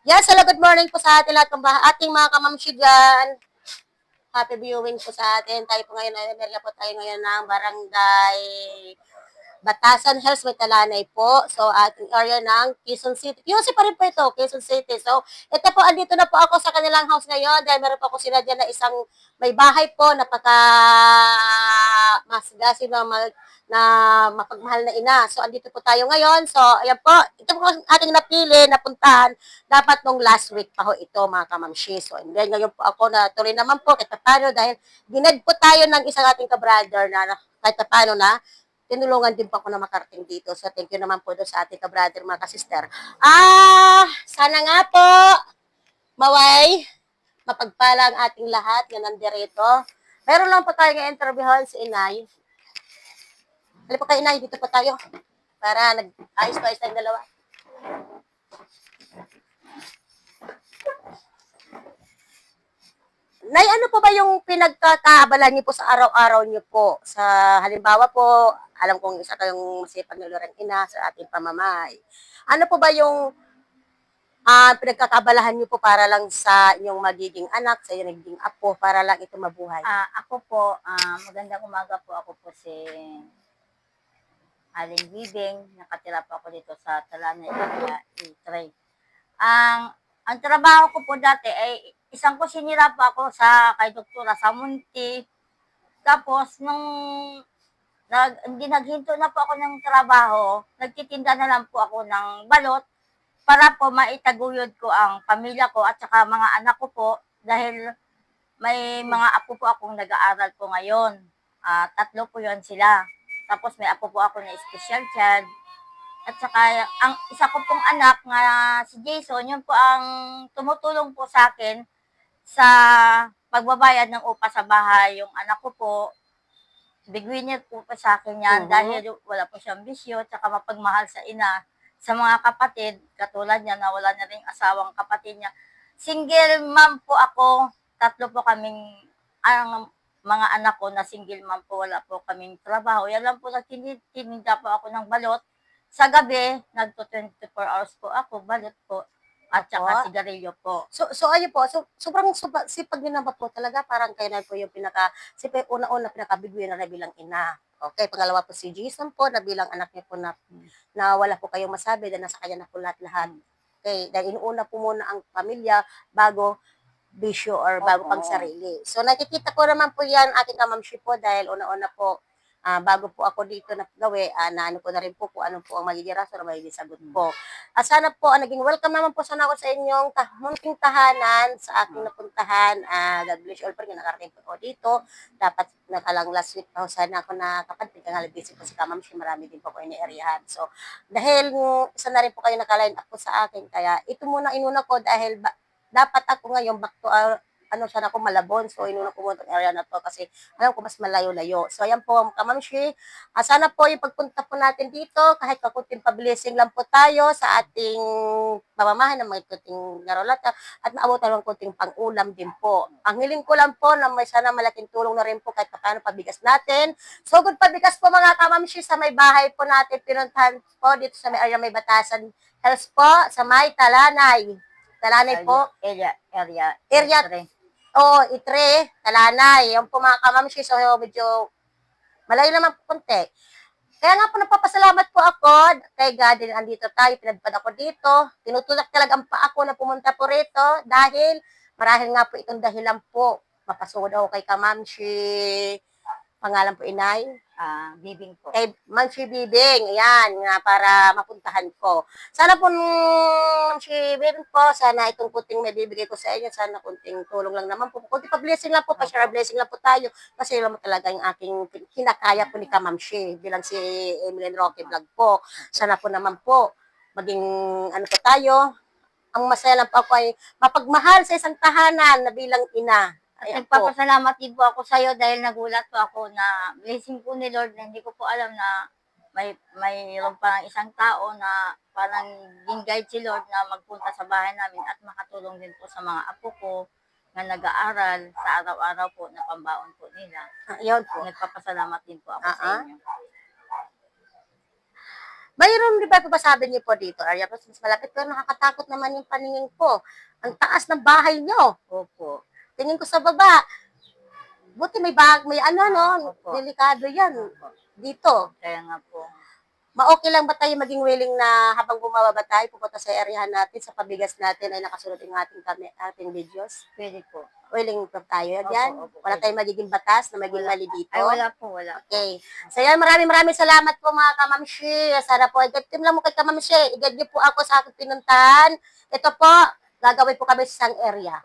Yes, hello, good morning po sa ating lahat ng ating mga kamamshi dyan. Happy viewing po sa atin. Tayo po ngayon, area po tayo ngayon ng Barangay Batasan Hills, may Talanay po. So, ating area ng Quezon City. QC pa rin po ito, Quezon City. So, ito po, andito na po ako sa kanilang house ngayon dahil meron po ako sila dyan na isang may bahay po, napaka masgasin na mapagmahal na ina. So, andito po tayo ngayon. So, ayan po, ito po ating napili, napuntahan, dapat nung last week pa ho ito, mga kamamshi. So, and then, ngayon po ako na tuloy naman po, kahit paano, dahil ginad po tayo ng isang ating kabrother na kahit paano na, tinulungan din po ako na makarating dito. So, thank you naman po doon sa ating kabrother, mga kasister. Sana nga po, maway, mapagpala ang ating lahat na nandirito. Meron lang po tayo nga-interviewhan si Inay. Hali po kayo, Inay, dito po tayo. Para nag-ayos-ayos tayong dalawa. Nay, ano po ba yung pinagkakaabala niyo po sa araw-araw niyo po? Sa halimbawa po, alam kong isa kayong masipag na lorang ina sa ating pamamay. Ano po ba yung pinagkakabalahan niyo po para lang sa inyong magiging anak, sa inyong nagiging apo, para lang ito mabuhay? Ako po, magandang umaga po. Ako po si Aling Bibing. Nakatira po ako dito sa Talanay area, E3. Ang trabaho ko po dati ay isang kusinira po ako kay Doktora sa Munti. Tapos, hindi naghinto na po ako ng trabaho, nagtitinda na lang po ako ng balot para po maitaguyod ko ang pamilya ko at saka mga anak ko po dahil may mga apo po akong nag-aaral po ngayon. 3 po yon sila. Tapos may apo po ako na special child. At saka ang isa ko pong anak nga si Jason, yun po ang tumutulong po sa akin sa pagbabayad ng upa sa bahay. Yung anak ko po, biguin po sa akin yan dahil wala po siyang bisyo at saka mapagmahal sa ina. Sa mga kapatid, katulad niya na wala na rin asawang kapatid niya. Single mom po ako, 3 po kaming ang mga anak ko na single mom po, wala po kaming trabaho. Yan lang po, nagtitinda po ako ng balot. Sa gabi, nagto 24 hours po ako, balot po, at saka sigarilyo po. So ayun po, sobrang sipag niyo naman po talaga, parang kayo na po yung una-una pinakabigwi na bilang ina. Okay, pangalawa po si Jason po, na bilang anak niya po na wala po kayong masabi, dahil nasa kanya na po lahat-lahat. Okay, dahil inuuna po muna ang pamilya bago bisyo or bago pang sarili. So nakikita ko naman po yan, ating kamamshi po, dahil una-una po, bago po ako dito na gawi, naano ko na rin po kung ano po ang magiging rason na magiging sagot po. Sana po, naging welcome naman po sana ako sa inyong munting tahanan, sa aking napuntahan. God bless you all po, nakarating po ako dito. Dapat nakalang last week pa sana ako nakapantin, kaya busy po si Kamamshi, marami din po ako ini-areahan. So, dahil isa na rin po kayo nakaline up po sa akin, kaya ito muna inuna ko dahil dapat ako ngayon back to siya na ako Malabon. So, inuna ko muna area na to kasi alam ko mas malayo-layo. So, ayan po, Kamamshi. Sana po yung pagpunta po natin dito, kahit kakunting pa-blessing lang po tayo sa ating pamamahan ng mga kunting garolata at naabutan ng kunting pang-ulam din po. Ang hiling ko lang po na may sana malaking tulong na rin po kahit paano pabigas natin. So, good pabigas po mga Kamamshi sa may bahay po natin pinuntahan po dito sa may area may Batasan Hills po, sa may Talanay. Talanay po. Area Itre, Talanay. Yung po mga Kamamshi, so medyo malayo naman po konti. Kaya nga po nagpapasalamat po ako kay God din andito tayo, pinagpad ako dito. Tinutulak talaga ang paa ko na pumunta po rito dahil marahil nga po itong dahilan po. Mapasugod ako kay Kamamshi. Pangalan po Inay? Bibing po. Kay Mamshi Bibing, ayan, nga para mapuntahan ko. Sana po, Mamshi Bibing po, sana itong kunting may bibigay ko sa inyo, sana kunting tulong lang naman po. Kunting pa-blessing lang po, pa-share blessing lang po tayo. Kasi yun mo talaga yung aking kinakaya po ni Kamamshi, bilang si Emily Roque Vlog po. Sana po naman po, maging ano po tayo, ang masaya lang po ako ay mapagmahal sa isang tahanan na bilang ina. At nagpapasalamat din po ako sa iyo dahil nagulat po ako na blessing po ni Lord na hindi ko po alam na mayroon parang isang tao na parang guide si Lord na magpunta sa bahay namin at makatulong din po sa mga apo ko na nag-aaral sa araw-araw po na pambaon po nila. Yun po. Nagpapasalamat din po ako sa inyo. Mayroon di ba po ba sabi niyo po dito, area mas malapit pero nakakatakot naman yung paningin ko. Ang taas ng bahay niyo. Opo. Tingin ko sa baba. Buti may ano no, Opo. delikado yan. Opo. Dito. Kaya nga po. Ma-okay lang ba tayo maging willing na habang bumababa tayo, pupunta sa area natin, sa pabigas natin ay nakasunod yung ating videos? Pwede po. Willing pa tayo yan? Opo, Wala pwede. tayong magiging batas na maging mali dito? Ay, wala po, wala. Okay. So yan, maraming salamat po mga kamamshi. Sana po, i-team lang mo kay kamamshi. I-guide niyo po ako sa aking pinuntahan. Ito po, gagawin po kami sa isang area.